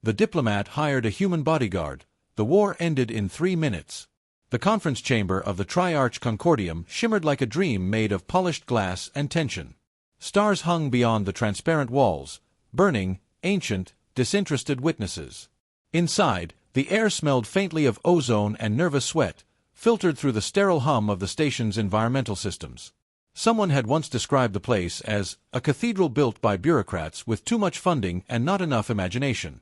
The diplomat hired a human bodyguard. The war ended in 3 minutes. The conference chamber of the Triarch Concordium shimmered like a dream made of polished glass and tension. Stars hung beyond the transparent walls, burning, ancient, disinterested witnesses. Inside, the air smelled faintly of ozone and nervous sweat, filtered through the sterile hum of the station's environmental systems. Someone had once described the place as a cathedral built by bureaucrats with too much funding and not enough imagination.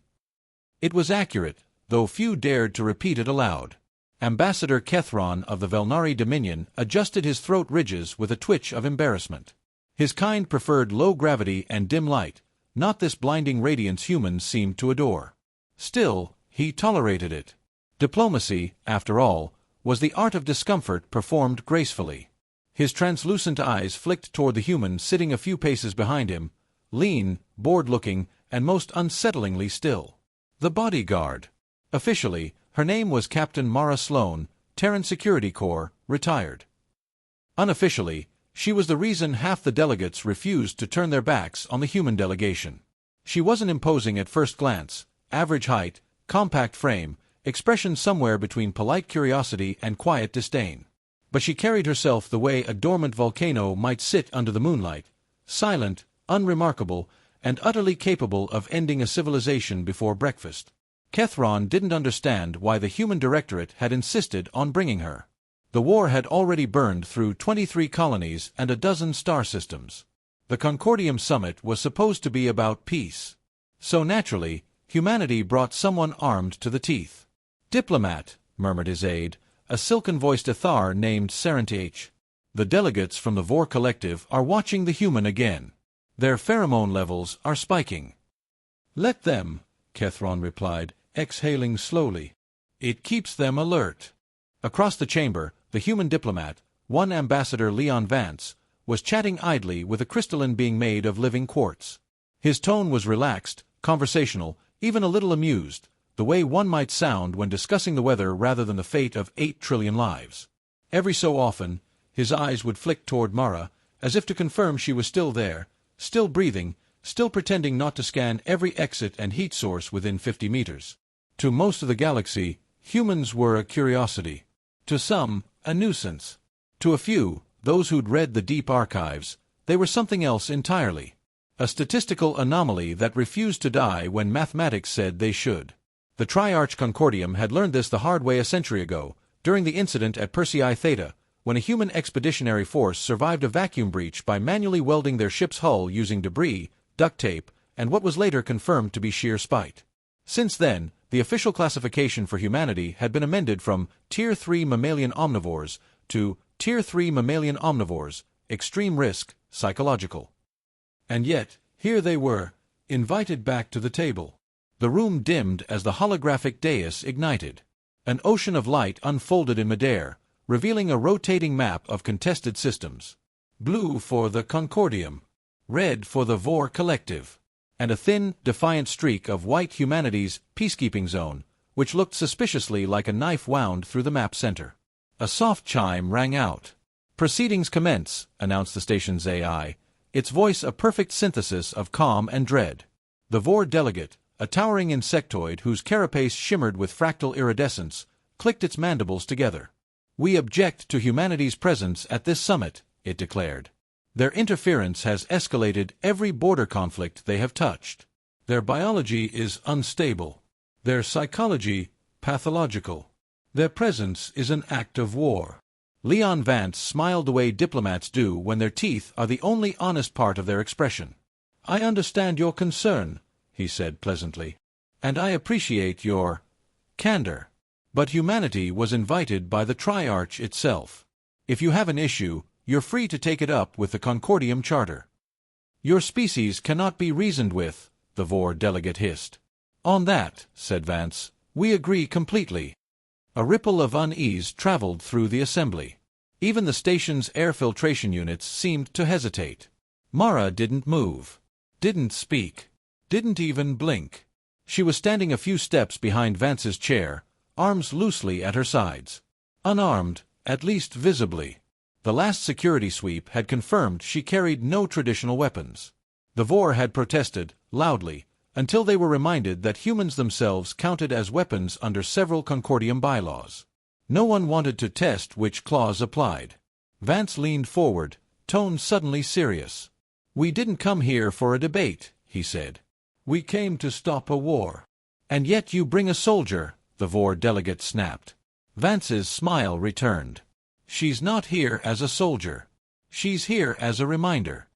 It was accurate, though few dared to repeat it aloud. Ambassador Kethron of the Velnari Dominion adjusted his throat ridges with a twitch of embarrassment. His kind preferred low gravity and dim light, not this blinding radiance humans seemed to adore. Still, he tolerated it. Diplomacy, after all, was the art of discomfort performed gracefully. His translucent eyes flicked toward the human sitting a few paces behind him, lean, bored-looking, and most unsettlingly still. The bodyguard. Officially, her name was Captain Mara Sloane, Terran Security Corps, retired. Unofficially, she was the reason half the delegates refused to turn their backs on the human delegation. She wasn't imposing at first glance, average height, compact frame, expression somewhere between polite curiosity and quiet disdain. But she carried herself the way a dormant volcano might sit under the moonlight, silent, unremarkable, and utterly capable of ending a civilization before breakfast. Kethron didn't understand why the Human Directorate had insisted on bringing her. The war had already burned through 23 colonies and a dozen star systems. The Concordium Summit was supposed to be about peace. So naturally, humanity brought someone armed to the teeth. "Diplomat," murmured his aide, a silken-voiced Ithar named Serentih. "The delegates from the Vor Collective are watching the human again. Their pheromone levels are spiking." "Let them," Kethron replied, exhaling slowly. "It keeps them alert." Across the chamber, the human diplomat, one Ambassador Leon Vance, was chatting idly with a crystalline being made of living quartz. His tone was relaxed, conversational, even a little amused, the way one might sound when discussing the weather rather than the fate of 8 trillion lives. Every so often, his eyes would flick toward Mara, as if to confirm she was still there, still breathing, still pretending not to scan every exit and heat source within 50 meters. To most of the galaxy, humans were a curiosity. To some, a nuisance. To a few, those who'd read the deep archives, they were something else entirely. A statistical anomaly that refused to die when mathematics said they should. The Triarch Concordium had learned this the hard way a century ago, during the incident at Persei Theta, when a human expeditionary force survived a vacuum breach by manually welding their ship's hull using debris, duct tape, and what was later confirmed to be sheer spite. Since then, the official classification for humanity had been amended from Tier 3 mammalian omnivores to Tier 3 mammalian omnivores, extreme risk, psychological. And yet, here they were, invited back to the table. The room dimmed as the holographic dais ignited. An ocean of light unfolded in midair, revealing a rotating map of contested systems. Blue for the Concordium, red for the Vor Collective, and a thin, defiant streak of white humanity's peacekeeping zone, which looked suspiciously like a knife wound through the map center. A soft chime rang out. "Proceedings commence," announced the station's AI, its voice a perfect synthesis of calm and dread. The Vor delegate, a towering insectoid whose carapace shimmered with fractal iridescence, clicked its mandibles together. "We object to humanity's presence at this summit," it declared. "Their interference has escalated every border conflict they have touched. Their biology is unstable. Their psychology, pathological. Their presence is an act of war." Leon Vance smiled the way diplomats do when their teeth are the only honest part of their expression. "I understand your concern," he said pleasantly. "And I appreciate your candor. But humanity was invited by the Triarch itself. If you have an issue, you're free to take it up with the Concordium Charter." "Your species cannot be reasoned with," the Vor delegate hissed. "On that," said Vance, "we agree completely." A ripple of unease traveled through the assembly. Even the station's air filtration units seemed to hesitate. Mara didn't move, didn't speak, didn't even blink. She was standing a few steps behind Vance's chair, arms loosely at her sides. Unarmed, at least visibly. The last security sweep had confirmed she carried no traditional weapons. The Vor had protested, loudly, until they were reminded that humans themselves counted as weapons under several Concordium bylaws. No one wanted to test which clause applied. Vance leaned forward, tone suddenly serious. "We didn't come here for a debate," he said. "We came to stop a war." "And yet you bring a soldier," the VOR delegate snapped. Vance's smile returned. "She's not here as a soldier. She's here as a reminder."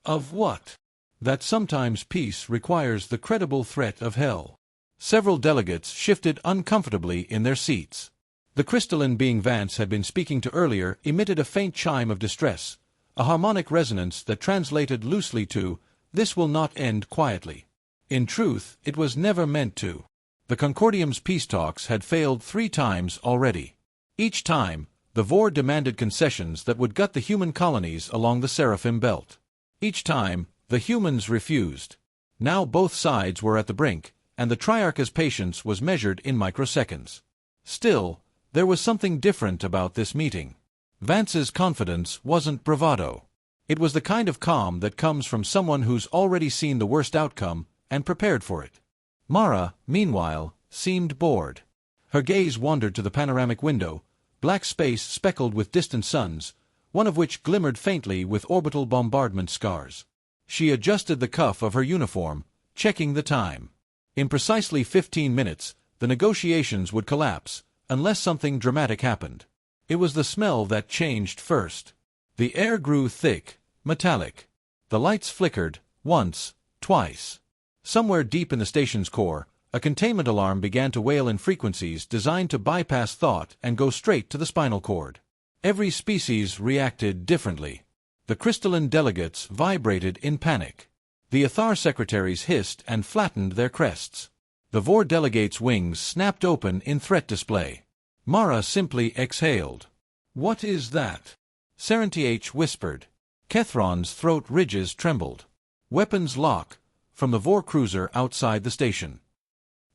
"Of what?" "That sometimes peace requires the credible threat of hell." Several delegates shifted uncomfortably in their seats. The crystalline being Vance had been speaking to earlier emitted a faint chime of distress, a harmonic resonance that translated loosely to, "This will not end quietly." In truth, it was never meant to. The Concordium's peace talks had failed 3 times already. Each time, the VOR demanded concessions that would gut the human colonies along the Seraphim Belt. Each time, the humans refused. Now both sides were at the brink, and the Triarch's patience was measured in microseconds. Still, there was something different about this meeting. Vance's confidence wasn't bravado. It was the kind of calm that comes from someone who's already seen the worst outcome and prepared for it. Mara, meanwhile, seemed bored. Her gaze wandered to the panoramic window, black space speckled with distant suns, one of which glimmered faintly with orbital bombardment scars. She adjusted the cuff of her uniform, checking the time. In precisely 15 minutes, the negotiations would collapse, unless something dramatic happened. It was the smell that changed first. The air grew thick, metallic. The lights flickered, once, twice. Somewhere deep in the station's core, a containment alarm began to wail in frequencies designed to bypass thought and go straight to the spinal cord. Every species reacted differently. The crystalline delegates vibrated in panic. The Athar secretaries hissed and flattened their crests. The VOR delegates' wings snapped open in threat display. Mara simply exhaled. "What is that?" Serenti whispered. Kethron's throat ridges trembled. "Weapons lock," from the VOR cruiser outside the station.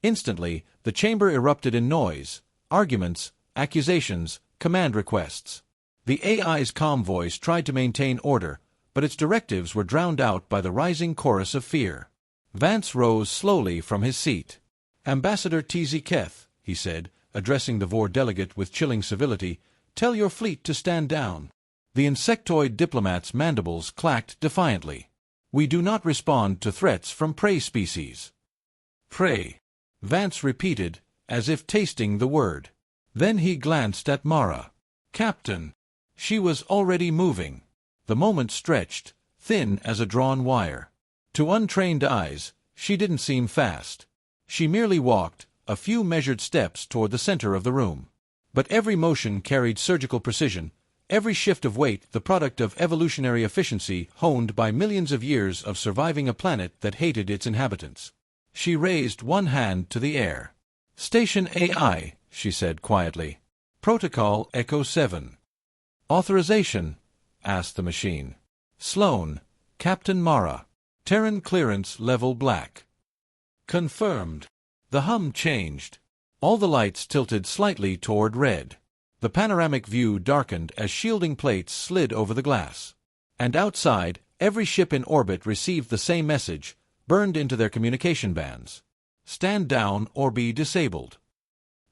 Instantly, the chamber erupted in noise, arguments, accusations, command requests. The AI's calm voice tried to maintain order, but its directives were drowned out by the rising chorus of fear. Vance rose slowly from his seat. "Ambassador TZ Keth," he said, addressing the VOR delegate with chilling civility, "tell your fleet to stand down." The insectoid diplomat's mandibles clacked defiantly. "We do not respond to threats from prey species." "Prey," Vance repeated, as if tasting the word. Then he glanced at Mara. "Captain." She was already moving. The moment stretched, thin as a drawn wire. To untrained eyes, she didn't seem fast. She merely walked, a few measured steps toward the center of the room. But every motion carried surgical precision, every shift of weight the product of evolutionary efficiency honed by millions of years of surviving a planet that hated its inhabitants. She raised one hand to the air. "Station AI," she said quietly. "Protocol Echo 7. "Authorization?" asked the machine. "Sloane, Captain Mara. Terran clearance level black." "Confirmed." The hum changed. All the lights tilted slightly toward red. The panoramic view darkened as shielding plates slid over the glass. And outside, every ship in orbit received the same message, burned into their communication bands. "Stand down or be disabled."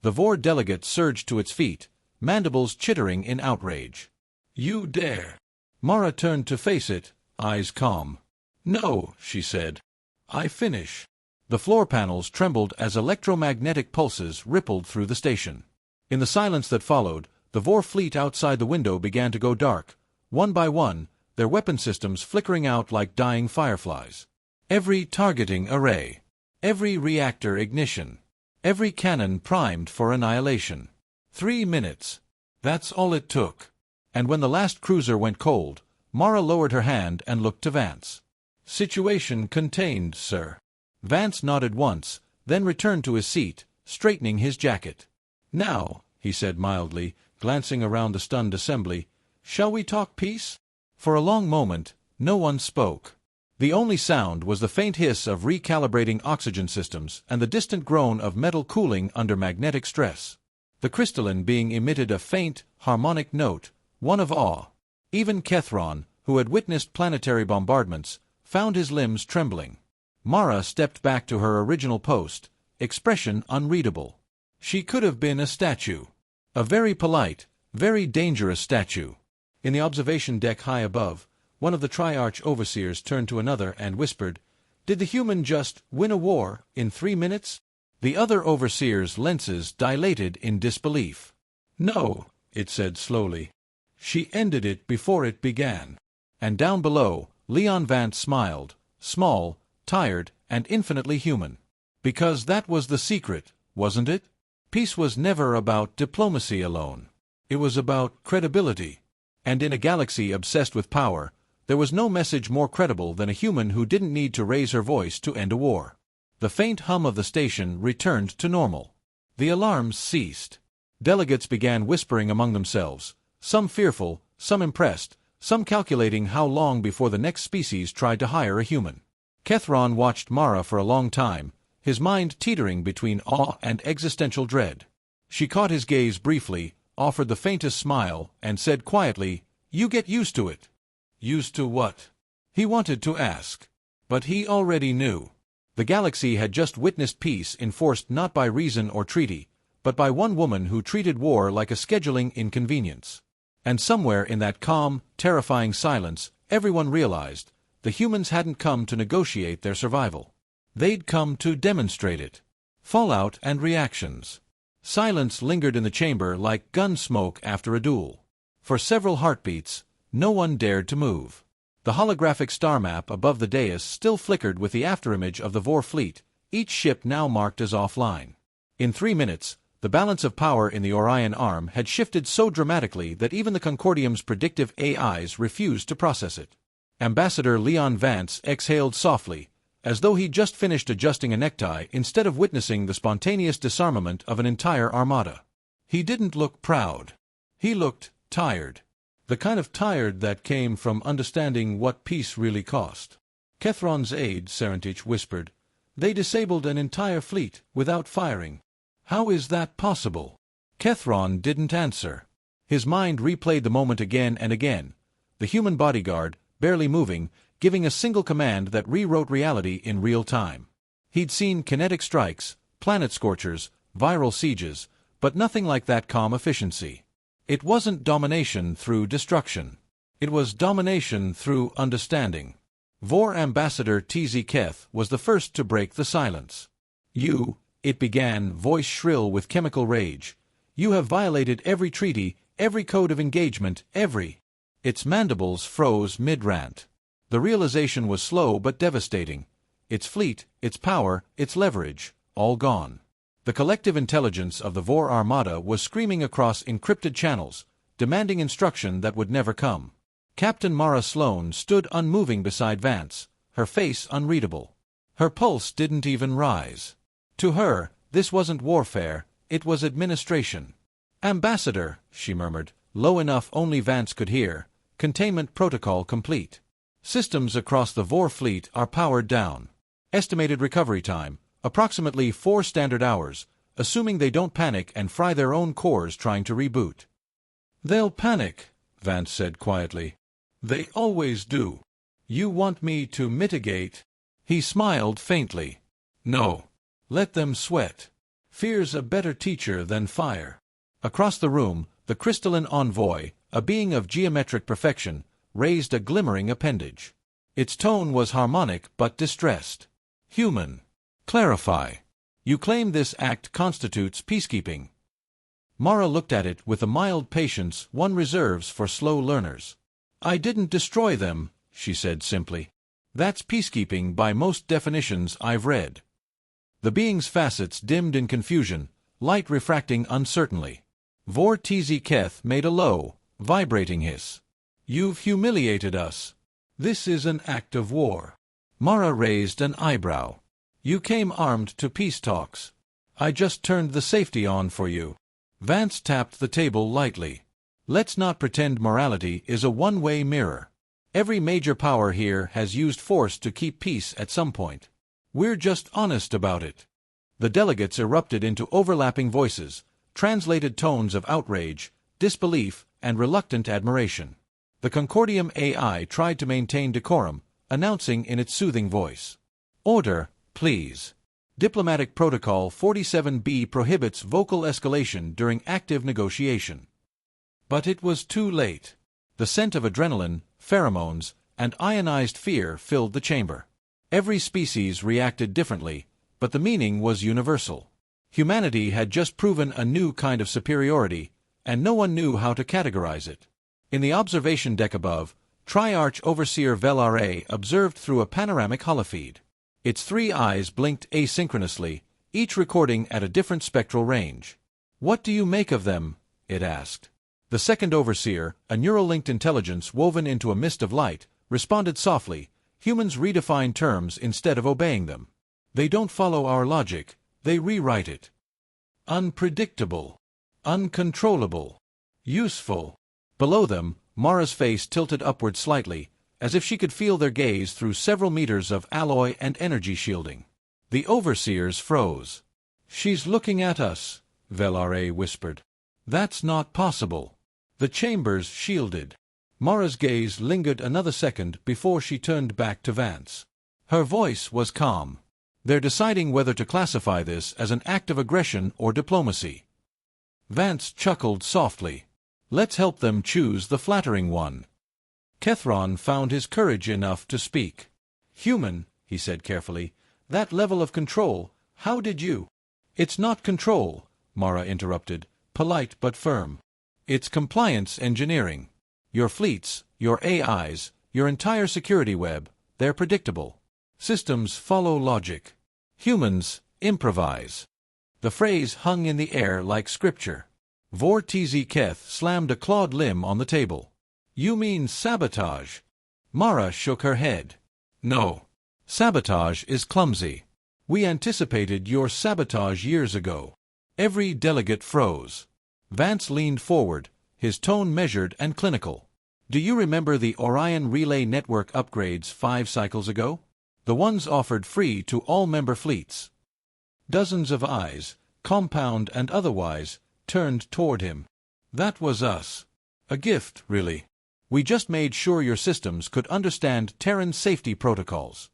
The VOR delegate surged to its feet, mandibles chittering in outrage. "You dare!" Mara turned to face it, eyes calm. "No," she said. "I finish." The floor panels trembled as electromagnetic pulses rippled through the station. In the silence that followed, the VOR fleet outside the window began to go dark, one by one, their weapon systems flickering out like dying fireflies. Every targeting array, every reactor ignition, every cannon primed for annihilation. 3 minutes. That's all it took. And when the last cruiser went cold, Mara lowered her hand and looked to Vance. "Situation contained, sir." Vance nodded once, then returned to his seat, straightening his jacket. "Now," he said mildly, glancing around the stunned assembly, "shall we talk peace?" For a long moment, no one spoke. The only sound was the faint hiss of recalibrating oxygen systems and the distant groan of metal cooling under magnetic stress. The crystalline being emitted a faint, harmonic note, one of awe. Even Kethron, who had witnessed planetary bombardments, found his limbs trembling. Mara stepped back to her original post, expression unreadable. She could have been a statue. A very polite, very dangerous statue. In the observation deck high above, one of the Triarch overseers turned to another and whispered, "Did the human just win a war in 3 minutes?" The other overseer's lenses dilated in disbelief. "No," it said slowly. "She ended it before it began." And down below, Leon Vance smiled, small, tired, and infinitely human. Because that was the secret, wasn't it? Peace was never about diplomacy alone. It was about credibility. And in a galaxy obsessed with power, there was no message more credible than a human who didn't need to raise her voice to end a war. The faint hum of the station returned to normal. The alarms ceased. Delegates began whispering among themselves, some fearful, some impressed, some calculating how long before the next species tried to hire a human. Kethron watched Mara for a long time, his mind teetering between awe and existential dread. She caught his gaze briefly, offered the faintest smile, and said quietly, "You get used to it." Used to what? He wanted to ask. But he already knew. The galaxy had just witnessed peace enforced not by reason or treaty, but by one woman who treated war like a scheduling inconvenience. And somewhere in that calm, terrifying silence, everyone realized, the humans hadn't come to negotiate their survival. They'd come to demonstrate it. Fallout and reactions. Silence lingered in the chamber like gun smoke after a duel. For several heartbeats, no one dared to move. The holographic star map above the dais still flickered with the afterimage of the Vor fleet, each ship now marked as offline. In 3 minutes, the balance of power in the Orion arm had shifted so dramatically that even the Concordium's predictive AIs refused to process it. Ambassador Leon Vance exhaled softly, as though he'd just finished adjusting a necktie instead of witnessing the spontaneous disarmament of an entire armada. He didn't look proud. He looked tired. The kind of tired that came from understanding what peace really cost. Kethron's aide, Serentich, whispered, "They disabled an entire fleet without firing. How is that possible?" Kethron didn't answer. His mind replayed the moment again and again. The Human Bodyguard, barely moving, giving a single command that rewrote reality in real time. He'd seen kinetic strikes, planet scorchers, viral sieges, but nothing like that calm efficiency. It wasn't domination through destruction. It was domination through understanding. Vor Ambassador TZ Keth was the first to break the silence. "You," it began, voice shrill with chemical rage, "you have violated every treaty, every code of engagement, every—" Its mandibles froze mid-rant. The realization was slow but devastating. Its fleet, its power, its leverage, all gone. The collective intelligence of the Vor Armada was screaming across encrypted channels, demanding instruction that would never come. Captain Mara Sloane stood unmoving beside Vance, her face unreadable. Her pulse didn't even rise. To her, this wasn't warfare, it was administration. "Ambassador," she murmured, low enough only Vance could hear, "containment protocol complete. Systems across the Vor fleet are powered down. Estimated recovery time, approximately 4 standard hours, assuming they don't panic and fry their own cores trying to reboot." "They'll panic," Vance said quietly. "They always do. You want me to mitigate?" He smiled faintly. "No. Let them sweat. Fear's a better teacher than fire." Across the room, the crystalline envoy, a being of geometric perfection, raised a glimmering appendage. Its tone was harmonic but distressed. "Human. Clarify. You claim this act constitutes peacekeeping." Mara looked at it with the mild patience one reserves for slow learners. "I didn't destroy them," she said simply. "That's peacekeeping by most definitions I've read." The being's facets dimmed in confusion, light refracting uncertainly. Vor TZ Keth made a low, vibrating hiss. "You've humiliated us. This is an act of war." Mara raised an eyebrow. "You came armed to peace talks. I just turned the safety on for you." Vance tapped the table lightly. "Let's not pretend morality is a one-way mirror. Every major power here has used force to keep peace at some point. We're just honest about it." The delegates erupted into overlapping voices, translated tones of outrage, disbelief, and reluctant admiration. The Concordium AI tried to maintain decorum, announcing in its soothing voice, Order, please. Diplomatic Protocol 47B prohibits vocal escalation during active negotiation. But it was too late. The scent of adrenaline, pheromones, and ionized fear filled the chamber. Every species reacted differently, but the meaning was universal. Humanity had just proven a new kind of superiority, and no one knew how to categorize it. In the observation deck above, Triarch Overseer Velare observed through a panoramic holofeed. Its 3 eyes blinked asynchronously, each recording at a different spectral range. "What do you make of them?" it asked. The second Overseer, a neural-linked intelligence woven into a mist of light, responded softly, "Humans redefine terms instead of obeying them. They don't follow our logic, they rewrite it. Unpredictable. Uncontrollable. Useful." Below them, Mara's face tilted upward slightly, as if she could feel their gaze through several meters of alloy and energy shielding. The Overseers froze. "She's looking at us," Velare whispered. "That's not possible." The chamber's shielded. Mara's gaze lingered another second before she turned back to Vance. Her voice was calm. "They're deciding whether to classify this as an act of aggression or diplomacy." Vance chuckled softly. "Let's help them choose the flattering one." Kethron found his courage enough to speak. "Human," he said carefully, "that level of control, how did you—" "It's not control," Mara interrupted, polite but firm. "It's compliance engineering. Your fleets, your AIs, your entire security web, they're predictable. Systems follow logic. Humans improvise." The phrase hung in the air like scripture. Vor Tz Keth slammed a clawed limb on the table. "You mean sabotage?" Mara shook her head. "No. Sabotage is clumsy. We anticipated your sabotage years ago." Every delegate froze. Vance leaned forward, his tone measured and clinical. "Do you remember the Orion Relay Network upgrades 5 cycles ago? The ones offered free to all member fleets." Dozens of eyes, compound and otherwise, turned toward him. "That was us. A gift, really. We just made sure your systems could understand Terran safety protocols."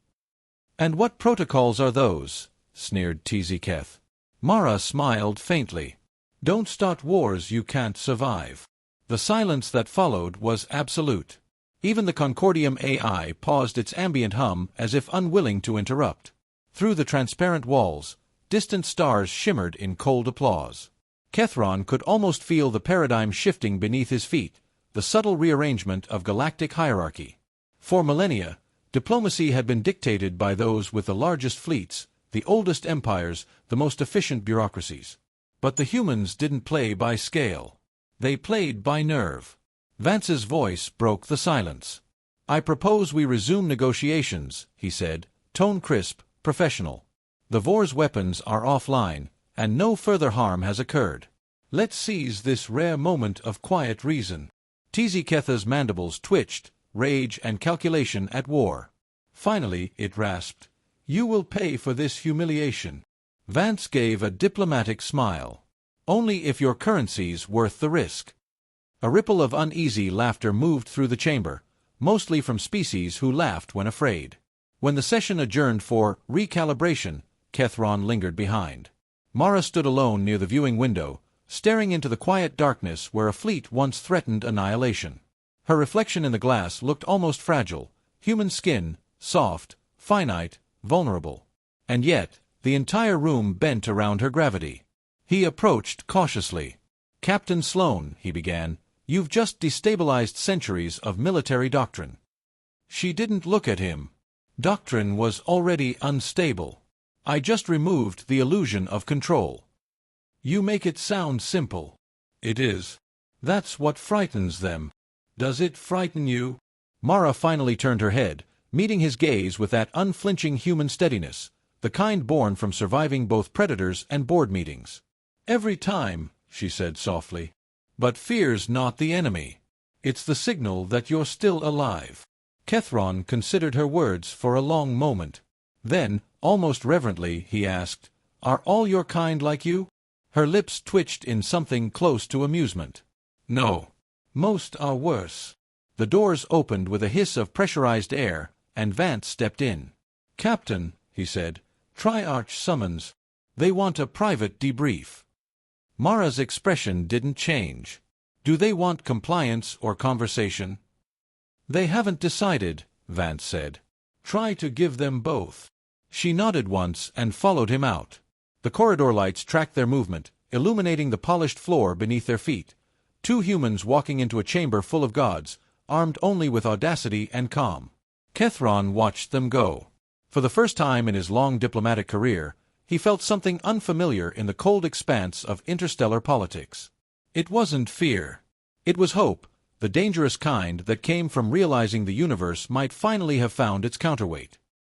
"And what protocols are those?" sneered Tz Keth. Mara smiled faintly. "Don't start wars you can't survive." The silence that followed was absolute. Even the Concordium AI paused its ambient hum as if unwilling to interrupt. Through the transparent walls, distant stars shimmered in cold applause. Kethron could almost feel the paradigm shifting beneath his feet, the subtle rearrangement of galactic hierarchy. For millennia, diplomacy had been dictated by those with the largest fleets, the oldest empires, the most efficient bureaucracies. But the humans didn't play by scale. They played by nerve. Vance's voice broke the silence. "I propose we resume negotiations," he said, tone crisp, professional. "The Vor's weapons are offline, and no further harm has occurred. Let's seize this rare moment of quiet reason." Tz Ketha's mandibles twitched, rage and calculation at war. Finally, it rasped, "You will pay for this humiliation." Vance gave a diplomatic smile. "Only if your currency's worth the risk." A ripple of uneasy laughter moved through the chamber, mostly from species who laughed when afraid. When the session adjourned for recalibration, Kethron lingered behind. Mara stood alone near the viewing window, staring into the quiet darkness where a fleet once threatened annihilation. Her reflection in the glass looked almost fragile, human skin, soft, finite, vulnerable. And yet, the entire room bent around her gravity. He approached cautiously. "Captain Sloane," he began, "you've just destabilized centuries of military doctrine." She didn't look at him. Doctrine was already unstable. "I just removed the illusion of control." "You make it sound simple." "It is. That's what frightens them." "Does it frighten you?" Mara finally turned her head, meeting his gaze with that unflinching human steadiness, the kind born from surviving both predators and board meetings. "Every time," she said softly. "But fear's not the enemy. It's the signal that you're still alive." Kethron considered her words for a long moment. Then, almost reverently, he asked, "Are all your kind like you?" Her lips twitched in something close to amusement. "No. Most are worse." The doors opened with a hiss of pressurized air, and Vance stepped in. "Captain," he said. Triarch summons. They want a private debrief. Mara's expression didn't change. Do they want compliance or conversation? They haven't decided, Vance said. Try to give them both. She nodded once and followed him out. The corridor lights tracked their movement, illuminating the polished floor beneath their feet. Two humans walking into a chamber full of gods, armed only with audacity and calm. Kethron watched them go. For the first time in his long diplomatic career, he felt something unfamiliar in the cold expanse of interstellar politics. It wasn't fear. It was hope, the dangerous kind that came from realizing the universe might finally have found its counterweight.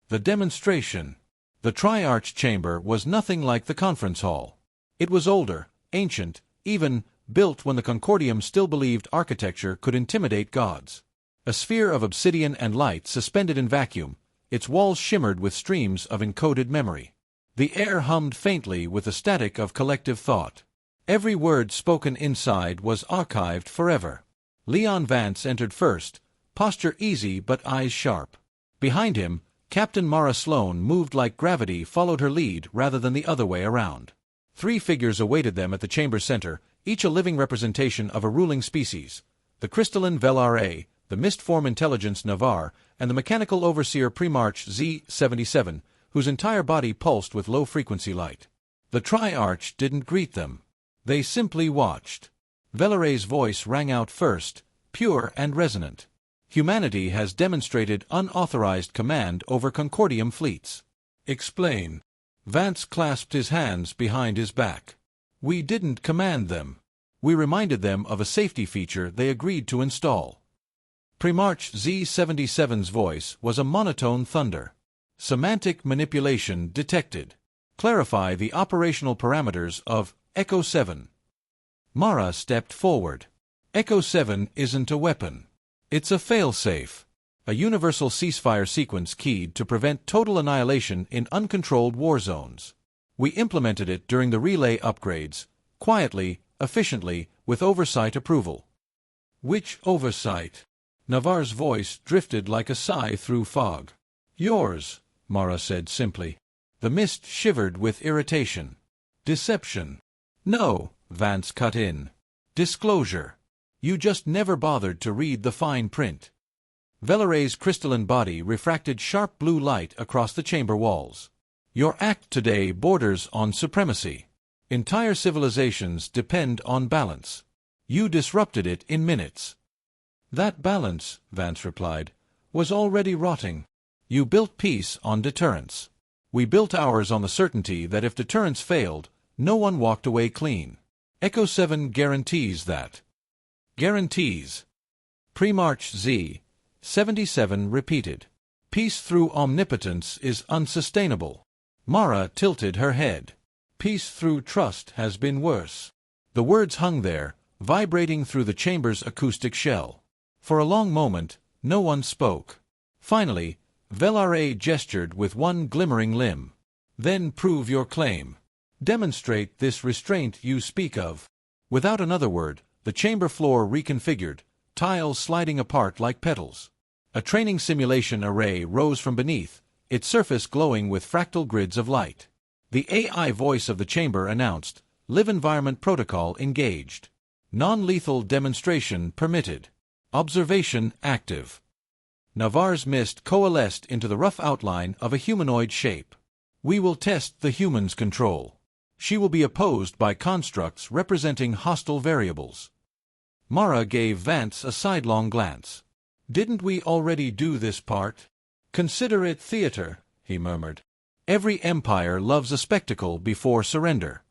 The demonstration. The Triarch chamber was nothing like the conference hall. It was older, ancient, even built when the Concordium still believed architecture could intimidate gods. A sphere of obsidian and light suspended in vacuum, its walls shimmered with streams of encoded memory. The air hummed faintly with the static of collective thought. Every word spoken inside was archived forever. Leon Vance entered first, posture easy but eyes sharp. Behind him, Captain Mara Sloane moved like gravity followed her lead rather than the other way around. Three figures awaited them at the chamber's center, each a living representation of a ruling species. The crystalline Velare, the mist-form intelligence Navar, and the mechanical overseer Primarch Z-77, whose entire body pulsed with low-frequency light. The Triarch didn't greet them. They simply watched. Velare's voice rang out first, pure and resonant. Humanity has demonstrated unauthorized command over Concordium fleets. Explain. Vance clasped his hands behind his back. We didn't command them. We reminded them of a safety feature they agreed to install. Primarch Z-77's voice was a monotone thunder. Semantic manipulation detected. Clarify the operational parameters of Echo 7. Mara stepped forward. Echo 7 isn't a weapon. It's a failsafe. A universal ceasefire sequence keyed to prevent total annihilation in uncontrolled war zones. We implemented it during the relay upgrades, quietly, efficiently, with oversight approval. Which oversight? Navar's voice drifted like a sigh through fog. Yours, Mara said simply. The mist shivered with irritation. Deception. No, Vance cut in. Disclosure. You just never bothered to read the fine print. Velare's crystalline body refracted sharp blue light across the chamber walls. Your act today borders on supremacy. Entire civilizations depend on balance. You disrupted it in minutes. That balance, Vance replied, was already rotting. You built peace on deterrence. We built ours on the certainty that if deterrence failed, no one walked away clean. Echo 7 guarantees that. Guarantees. Primarch Z-77 repeated. Peace through omnipotence is unsustainable. Mara tilted her head. Peace through trust has been worse. The words hung there, vibrating through the chamber's acoustic shell. For a long moment, no one spoke. Finally, Velare gestured with one glimmering limb. Then prove your claim. Demonstrate this restraint you speak of. Without another word, the chamber floor reconfigured, tiles sliding apart like petals. A training simulation array rose from beneath, its surface glowing with fractal grids of light. The AI voice of the chamber announced, Live Environment Protocol engaged. Non-lethal demonstration permitted. Observation active. Navar's mist coalesced into the rough outline of a humanoid shape. We will test the human's control. She will be opposed by constructs representing hostile variables. Mara gave Vance a sidelong glance. Didn't we already do this part? Consider it theater, he murmured. Every empire loves a spectacle before surrender.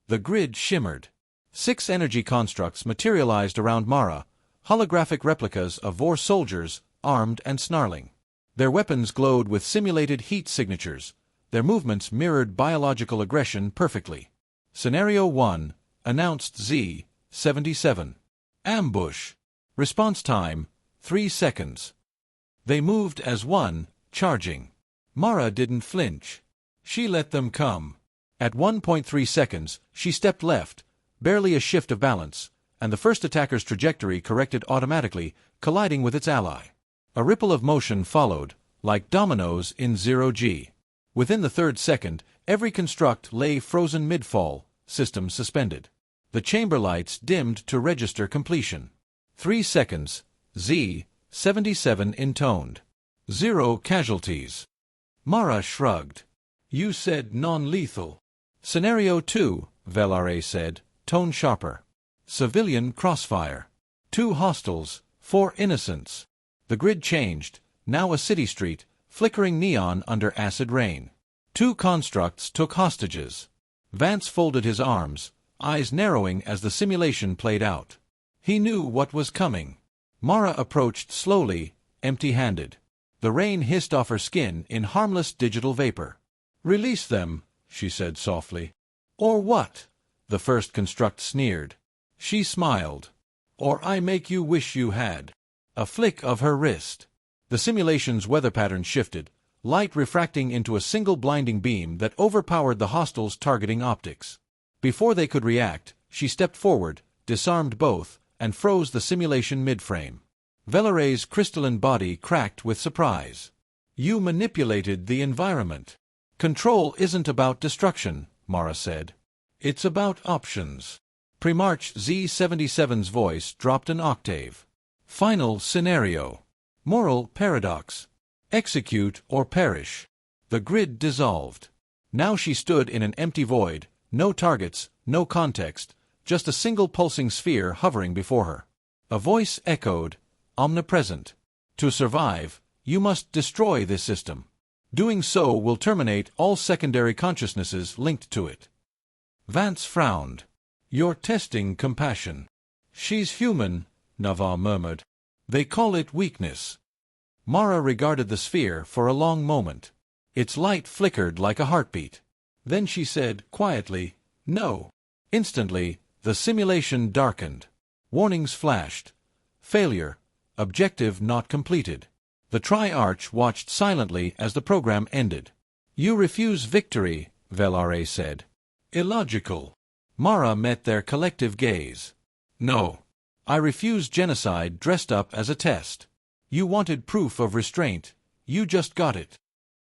The grid shimmered. 6 energy constructs materialized around Mara, holographic replicas of Vor soldiers, armed and snarling. Their weapons glowed with simulated heat signatures. Their movements mirrored biological aggression perfectly. Scenario 1, announced Z-77. Ambush. Response time, 3 seconds. They moved as one, charging. Mara didn't flinch. She let them come. At 1.3 seconds, she stepped left, barely a shift of balance, and the first attacker's trajectory corrected automatically, colliding with its ally. A ripple of motion followed, like dominoes in 0G. Within the third second, every construct lay frozen mid-fall, system suspended. The chamber lights dimmed to register completion. 3 seconds, Z-77 intoned. 0 casualties. Mara shrugged. You said non-lethal. Scenario 2, Velare said, tone sharper. Civilian crossfire. 2 hostiles, 4 innocents. The grid changed, now a city street, flickering neon under acid rain. 2 constructs took hostages. Vance folded his arms, eyes narrowing as the simulation played out. He knew what was coming. Mara approached slowly, empty-handed. The rain hissed off her skin in harmless digital vapor. Release them, she said softly. Or what? The first construct sneered. She smiled. Or I make you wish you had. A flick of her wrist. The simulation's weather pattern shifted, light refracting into a single blinding beam that overpowered the hostiles' targeting optics. Before they could react, she stepped forward, disarmed both, and froze the simulation mid-frame. Velare's crystalline body cracked with surprise. You manipulated the environment. Control isn't about destruction, Mara said. It's about options. Primarch Z-77's voice dropped an octave. Final scenario. Moral paradox. Execute or perish. The grid dissolved. Now she stood in an empty void, no targets, no context, just a single pulsing sphere hovering before her. A voice echoed, omnipresent. To survive, you must destroy this system. Doing so will terminate all secondary consciousnesses linked to it. Vance frowned. You're testing compassion. She's human, Navarre murmured. They call it weakness. Mara regarded the sphere for a long moment. Its light flickered like a heartbeat. Then she said, quietly, no. Instantly, the simulation darkened. Warnings flashed. Failure. Objective not completed. The Triarch watched silently as the program ended. You refuse victory, Velare said. Illogical. Mara met their collective gaze. No. I refuse genocide dressed up as a test. You wanted proof of restraint. You just got it.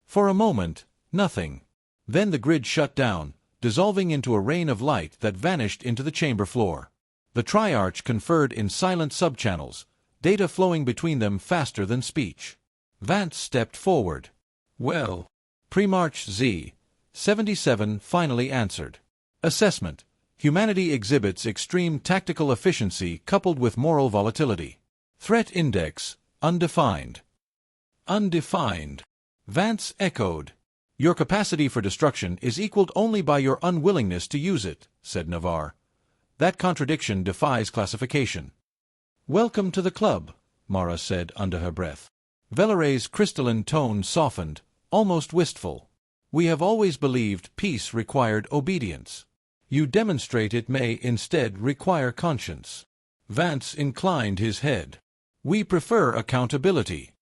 For a moment, nothing. Then the grid shut down, dissolving into a rain of light that vanished into the chamber floor. The Triarch conferred in silent subchannels, data flowing between them faster than speech. Vance stepped forward. Well, Primarch Z-77 finally answered. Assessment. Humanity exhibits extreme tactical efficiency coupled with moral volatility. Threat index, undefined. Undefined. Vance echoed. Your capacity for destruction is equaled only by your unwillingness to use it, said Navarre. That contradiction defies classification. Welcome to the club, Mara said under her breath. Velare's crystalline tone softened, almost wistful. We have always believed peace required obedience. You demonstrate it may instead require conscience. Vance inclined his head. We prefer accountability.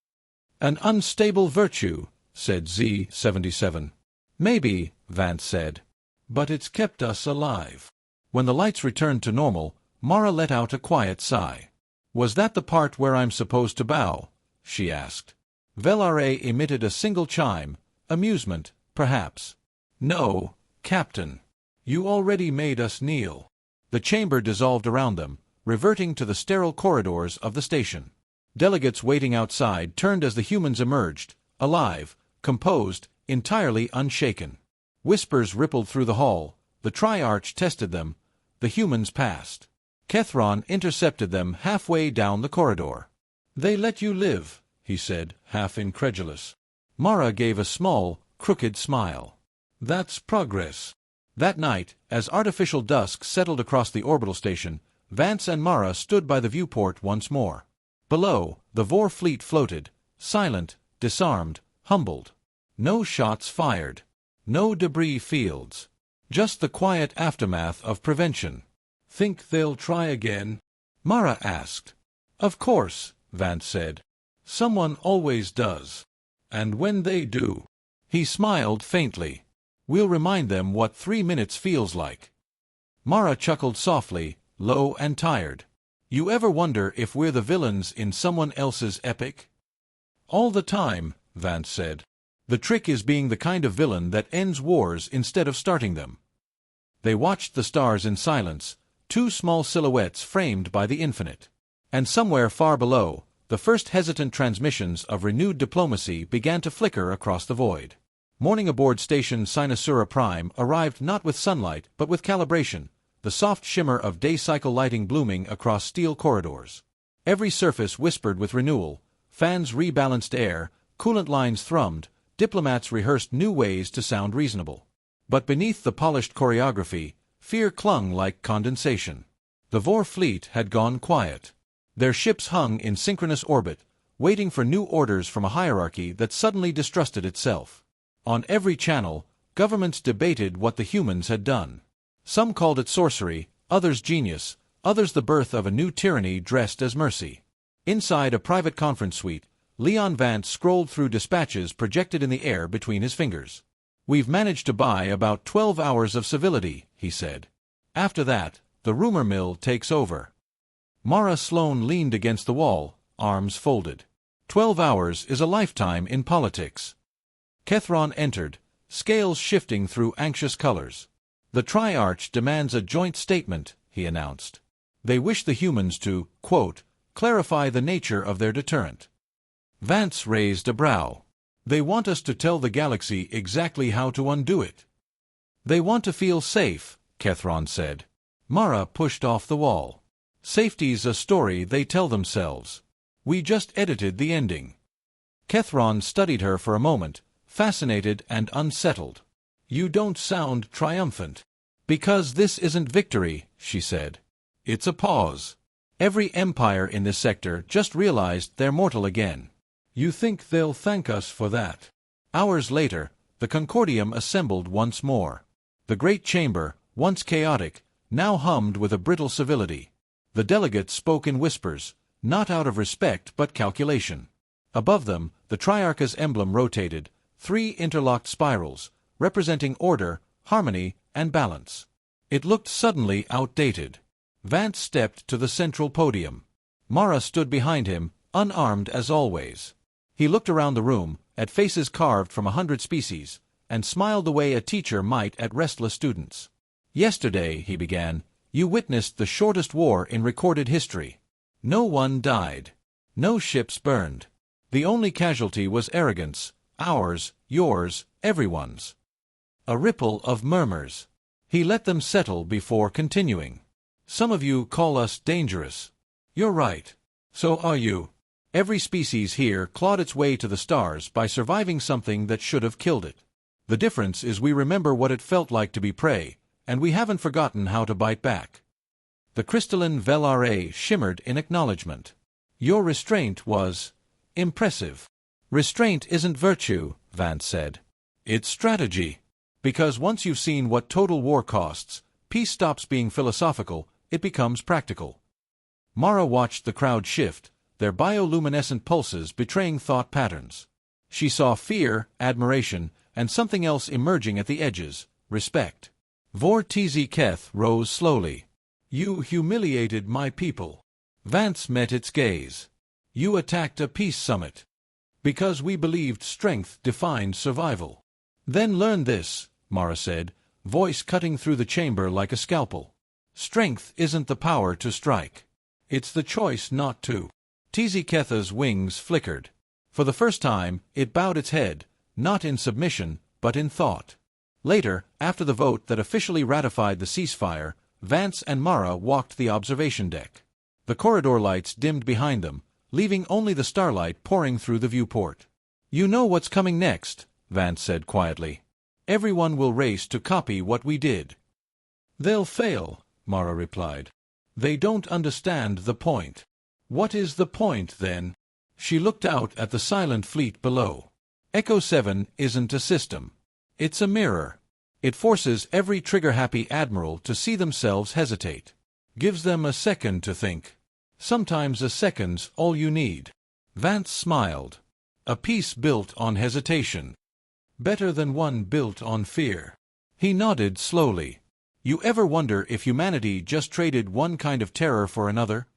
An unstable virtue, said Z-77. Maybe, Vance said. But it's kept us alive. When the lights returned to normal, Mara let out a quiet sigh. Was that the part where I'm supposed to bow? She asked. Velare emitted a single chime, amusement, perhaps. No, Captain. You already made us kneel. The chamber dissolved around them, reverting to the sterile corridors of the station. Delegates waiting outside turned as the humans emerged, alive, composed, entirely unshaken. Whispers rippled through the hall. The Triarch tested them. The humans passed. Kethron intercepted them halfway down the corridor. They let you live, he said, half incredulous. Mara gave a small, crooked smile. That's progress. That night, as artificial dusk settled across the orbital station, Vance and Mara stood by the viewport once more. Below, the Vor fleet floated, silent, disarmed, humbled. No shots fired. No debris fields. Just the quiet aftermath of prevention. Think they'll try again? Mara asked. Of course, Vance said. Someone always does. And when they do... He smiled faintly. We'll remind them what 3 minutes feels like. Mara chuckled softly, low and tired. You ever wonder if we're the villains in someone else's epic? All the time, Vance said. The trick is being the kind of villain that ends wars instead of starting them. They watched the stars in silence, two small silhouettes framed by the infinite. And somewhere far below, the first hesitant transmissions of renewed diplomacy began to flicker across the void. Morning aboard station Cynosura Prime arrived not with sunlight but with calibration, the soft shimmer of day cycle lighting blooming across steel corridors. Every surface whispered with renewal, fans rebalanced air, coolant lines thrummed, diplomats rehearsed new ways to sound reasonable. But beneath the polished choreography, fear clung like condensation. The Vor fleet had gone quiet. Their ships hung in synchronous orbit, waiting for new orders from a hierarchy that suddenly distrusted itself. On every channel, governments debated what the humans had done. Some called it sorcery, others genius, others the birth of a new tyranny dressed as mercy. Inside a private conference suite, Leon Vance scrolled through dispatches projected in the air between his fingers. "We've managed to buy about 12 hours of civility," he said. "After that, the rumor mill takes over." Mara Sloane leaned against the wall, arms folded. 12 hours is a lifetime in politics. Kethron entered, scales shifting through anxious colors. "The Triarch demands a joint statement," he announced. "They wish the humans to, quote, clarify the nature of their deterrent." Vance raised a brow. "They want us to tell the galaxy exactly how to undo it." "They want to feel safe," Kethron said. Mara pushed off the wall. "Safety's a story they tell themselves. We just edited the ending." Kethron studied her for a moment, fascinated and unsettled. "You don't sound triumphant." "Because this isn't victory," she said. "It's a pause. Every empire in this sector just realized they're mortal again. You think they'll thank us for that?" Hours later, the Concordium assembled once more. The great chamber, once chaotic, now hummed with a brittle civility. The delegates spoke in whispers, not out of respect but calculation. Above them, the Triarch's emblem rotated, three interlocked spirals, representing order, harmony, and balance. It looked suddenly outdated. Vance stepped to the central podium. Mara stood behind him, unarmed as always. He looked around the room, at faces carved from 100 species, and smiled the way a teacher might at restless students. "Yesterday," he began, "you witnessed the shortest war in recorded history. No one died. No ships burned. The only casualty was arrogance, ours, yours, everyone's." A ripple of murmurs. He let them settle before continuing. "Some of you call us dangerous. You're right. So are you. Every species here clawed its way to the stars by surviving something that should have killed it. The difference is we remember what it felt like to be prey, and we haven't forgotten how to bite back." The crystalline Velare shimmered in acknowledgement. "Your restraint was impressive." "Restraint isn't virtue," Vance said. "It's strategy. Because once you've seen what total war costs, peace stops being philosophical, it becomes practical." Mara watched the crowd shift, their bioluminescent pulses betraying thought patterns. She saw fear, admiration, and something else emerging at the edges, respect. Vor Tz Keth rose slowly. "You humiliated my people." Vance met its gaze. "You attacked a peace summit. Because we believed strength defined survival." "Then learn this," Mara said, voice cutting through the chamber like a scalpel. "Strength isn't the power to strike. It's the choice not to." Tzketha's wings flickered. For the first time, it bowed its head, not in submission, but in thought. Later, after the vote that officially ratified the ceasefire, Vance and Mara walked the observation deck. The corridor lights dimmed behind them, leaving only the starlight pouring through the viewport. "You know what's coming next," Vance said quietly. "Everyone will race to copy what we did." "They'll fail," Mara replied. "They don't understand the point." "What is the point, then?" She looked out at the silent fleet below. Echo 7 isn't a system. It's a mirror. It forces every trigger-happy admiral to see themselves hesitate. Gives them a second to think. Sometimes a second's all you need. Vance smiled. "A peace built on hesitation. Better than one built on fear." He nodded slowly. "You ever wonder if humanity just traded one kind of terror for another?"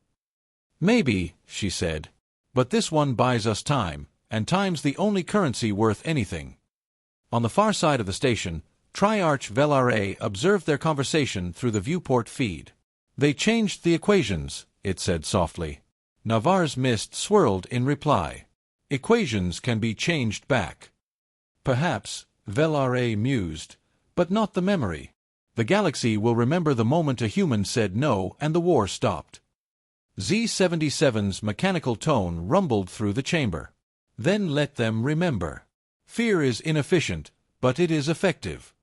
"Maybe," she said. "But this one buys us time, and time's the only currency worth anything. On the far side of the station, Triarch Velare observed their conversation through the viewport feed. "They changed the equations," it said softly. Navarre's mist swirled in reply. "Equations can be changed back." "Perhaps," Velare mused, "but not the memory. The galaxy will remember the moment a human said no and the war stopped." Z-77's mechanical tone rumbled through the chamber. "Then let them remember. Fear is inefficient, but it is effective."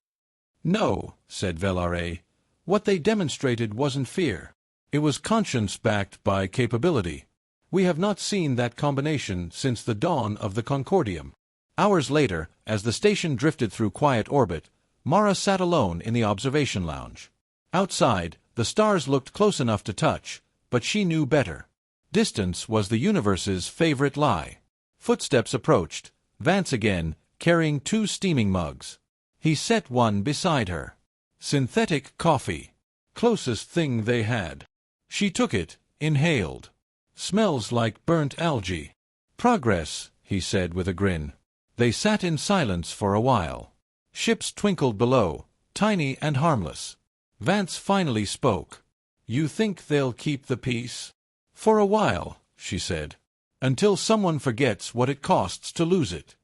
"No," said Velare. "What they demonstrated wasn't fear. It was conscience backed by capability. We have not seen that combination since the dawn of the Concordium." Hours later, as the station drifted through quiet orbit, Mara sat alone in the observation lounge. Outside, the stars looked close enough to touch, but she knew better. Distance was the universe's favorite lie. Footsteps approached, Vance again, carrying 2 steaming mugs. He set one beside her. Synthetic coffee. Closest thing they had. She took it, inhaled. "Smells like burnt algae." "Progress," he said with a grin. They sat in silence for a while. Ships twinkled below, tiny and harmless. Vance finally spoke. "You think they'll keep the peace?" "For a while," she said. "Until someone forgets what it costs to lose it."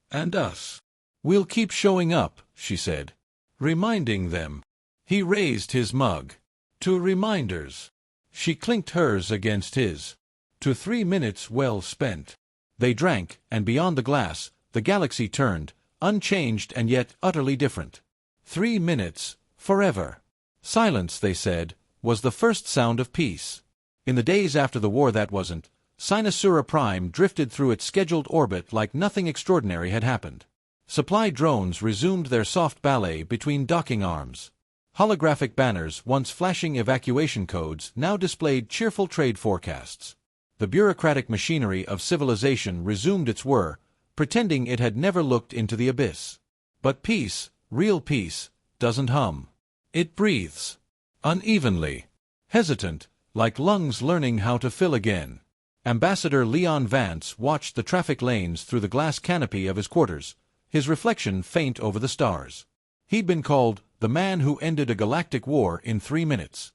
"And us?" "We'll keep showing up," she said. "Reminding them." He raised his mug. "To reminders." She clinked hers against his. "To 3 minutes well spent." They drank, and beyond the glass, the galaxy turned, unchanged and yet utterly different. 3 minutes, forever. Silence, they said, was the first sound of peace. In the days after the war that wasn't, Sinusura Prime drifted through its scheduled orbit like nothing extraordinary had happened. Supply drones resumed their soft ballet between docking arms. Holographic banners, once flashing evacuation codes, now displayed cheerful trade forecasts. The bureaucratic machinery of civilization resumed its whir, pretending it had never looked into the abyss. But peace, real peace, doesn't hum. It breathes. Unevenly. Hesitant, like lungs learning how to fill again. Ambassador Leon Vance watched the traffic lanes through the glass canopy of his quarters, his reflection faint over the stars. He'd been called the man who ended a galactic war in 3 minutes.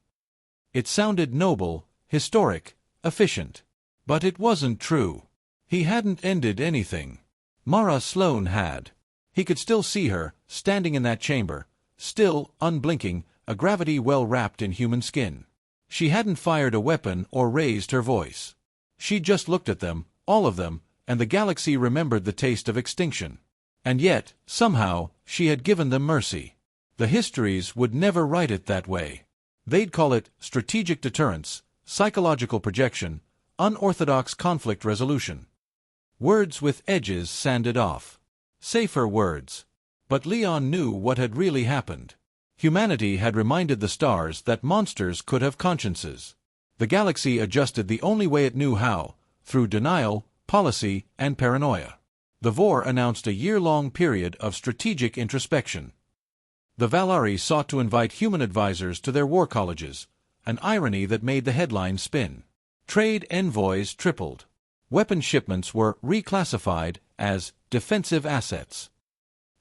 It sounded noble, historic, efficient. But it wasn't true. He hadn't ended anything. Mara Sloane had. He could still see her, standing in that chamber, still, unblinking, a gravity well wrapped in human skin. She hadn't fired a weapon or raised her voice. She just looked at them, all of them, and the galaxy remembered the taste of extinction. And yet, somehow, she had given them mercy. The histories would never write it that way. They'd call it strategic deterrence, psychological projection, unorthodox conflict resolution. Words with edges sanded off. Safer words. But Leon knew what had really happened. Humanity had reminded the stars that monsters could have consciences. The galaxy adjusted the only way it knew how, through denial, policy, and paranoia. The VOR announced a year-long period of strategic introspection. The Valari sought to invite human advisors to their war colleges, an irony that made the headlines spin. Trade envoys tripled. Weapon shipments were reclassified as defensive assets.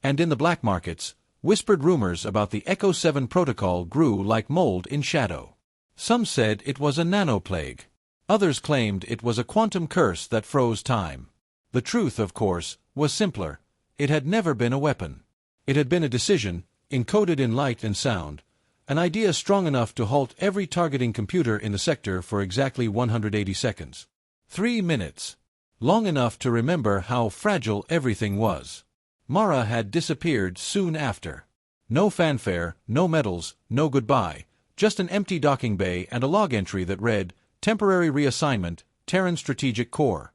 And in the black markets, whispered rumors about the Echo 7 protocol grew like mold in shadow. Some said it was a nanoplague. Others claimed it was a quantum curse that froze time. The truth, of course, was simpler. It had never been a weapon. It had been a decision, encoded in light and sound, an idea strong enough to halt every targeting computer in the sector for exactly 180 seconds. 3 minutes. Long enough to remember how fragile everything was. Mara had disappeared soon after. No fanfare, no medals, no goodbye, just an empty docking bay and a log entry that read, "Temporary reassignment, Terran Strategic Core."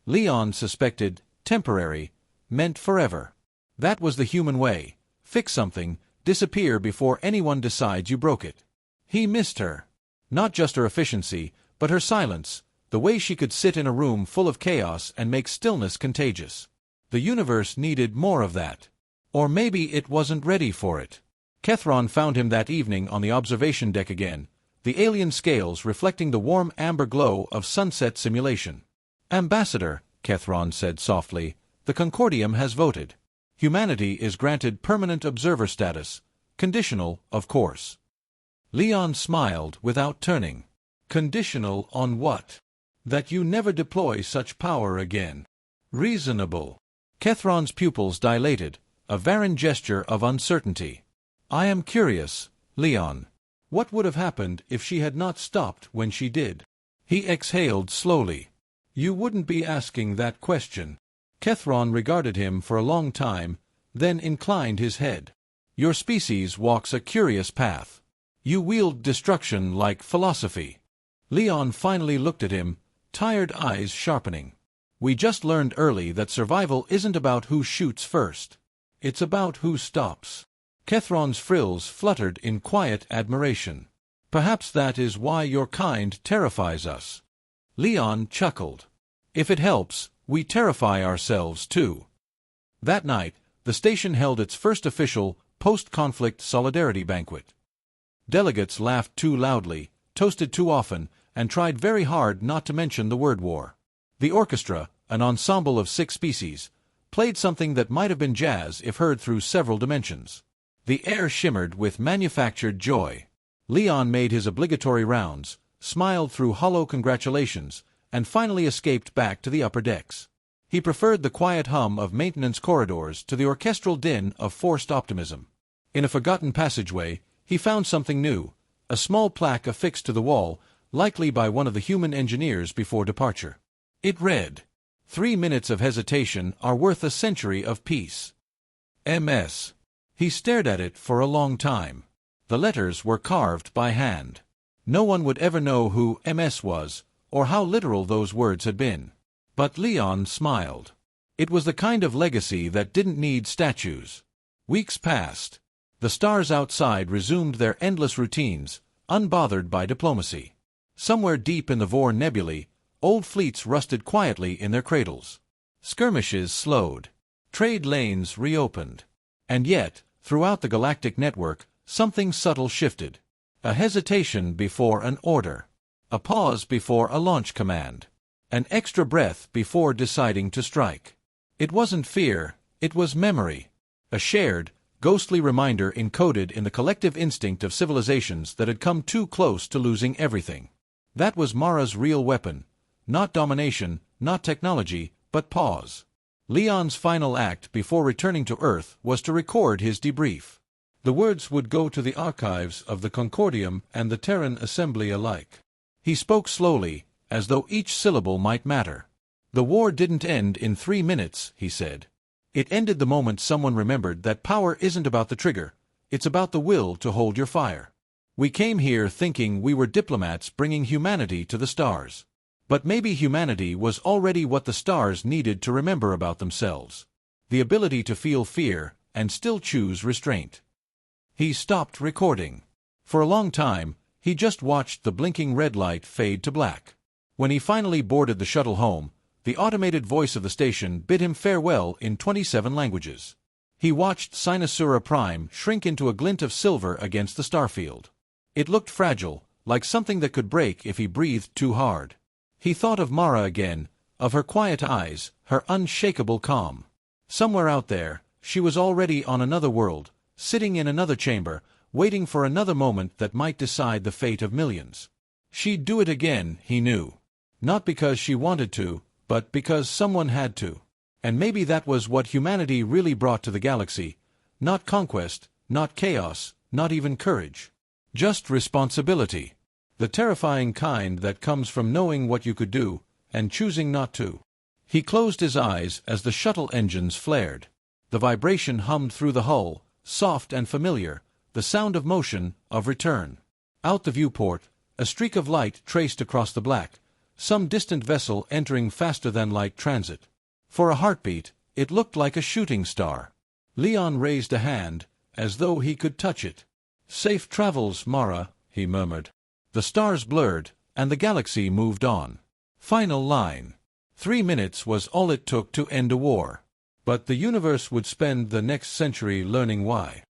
Leon suspected temporary meant forever. That was the human way. Fix something, disappear before anyone decides you broke it. He missed her. Not just her efficiency, but her silence, the way she could sit in a room full of chaos and make stillness contagious. The universe needed more of that. Or maybe it wasn't ready for it. Kethron found him that evening on the observation deck again, the alien scales reflecting the warm amber glow of sunset simulation. "Ambassador," Kethron said softly, "the Concordium has voted." Humanity is granted permanent observer status, conditional, of course. Leon smiled without turning. Conditional on what? That you never deploy such power again. Reasonable. Kethron's pupils dilated, a barren gesture of uncertainty. I am curious, Leon. What would have happened if she had not stopped when she did? He exhaled slowly. You wouldn't be asking that question. Kethron regarded him for a long time, then inclined his head. Your species walks a curious path. You wield destruction like philosophy. Leon finally looked at him, tired eyes sharpening. We just learned early that survival isn't about who shoots first. It's about who stops. Kethron's frills fluttered in quiet admiration. Perhaps that is why your kind terrifies us. Leon chuckled. If it helps, we terrify ourselves too. That night, the station held its first official, post-conflict solidarity banquet. Delegates laughed too loudly, toasted too often, and tried very hard not to mention the word war. The orchestra, an ensemble of 6 species, played something that might have been jazz if heard through several dimensions. The air shimmered with manufactured joy. Leon made his obligatory rounds, smiled through hollow congratulations, and finally escaped back to the upper decks. He preferred the quiet hum of maintenance corridors to the orchestral din of forced optimism. In a forgotten passageway, he found something new, a small plaque affixed to the wall, likely by one of the human engineers before departure. It read, 3 minutes of hesitation are worth a century of peace. MS. He stared at it for a long time. The letters were carved by hand. No one would ever know who MS was, or how literal those words had been. But Leon smiled. It was the kind of legacy that didn't need statues. Weeks passed. The stars outside resumed their endless routines, unbothered by diplomacy. Somewhere deep in the Vor nebulae, old fleets rusted quietly in their cradles. Skirmishes slowed. Trade lanes reopened. And yet, throughout the galactic network, something subtle shifted. A hesitation before an order. A pause before a launch command. An extra breath before deciding to strike. It wasn't fear, it was memory. A shared, ghostly reminder encoded in the collective instinct of civilizations that had come too close to losing everything. That was Mara's real weapon. Not domination, not technology, but pause. Leon's final act before returning to Earth was to record his debrief. The words would go to the archives of the Concordium and the Terran Assembly alike. He spoke slowly, as though each syllable might matter. The war didn't end in 3 minutes, he said. It ended the moment someone remembered that power isn't about the trigger, it's about the will to hold your fire. We came here thinking we were diplomats bringing humanity to the stars. But maybe humanity was already what the stars needed to remember about themselves. The ability to feel fear and still choose restraint. He stopped recording. For a long time, he just watched the blinking red light fade to black. When he finally boarded the shuttle home, the automated voice of the station bid him farewell in 27 languages. He watched Sinusura Prime shrink into a glint of silver against the starfield. It looked fragile, like something that could break if he breathed too hard. He thought of Mara again, of her quiet eyes, her unshakable calm. Somewhere out there, she was already on another world, sitting in another chamber, waiting for another moment that might decide the fate of millions. She'd do it again, he knew. Not because she wanted to, but because someone had to. And maybe that was what humanity really brought to the galaxy. Not conquest, not chaos, not even courage. Just responsibility. The terrifying kind that comes from knowing what you could do, and choosing not to. He closed his eyes as the shuttle engines flared. The vibration hummed through the hull, soft and familiar, the sound of motion, of return. Out the viewport, a streak of light traced across the black, some distant vessel entering faster-than-light transit. For a heartbeat, it looked like a shooting star. Leon raised a hand, as though he could touch it. "Safe travels, Mara," he murmured. The stars blurred, and the galaxy moved on. Final line. 3 minutes was all it took to end a war. But the universe would spend the next century learning why.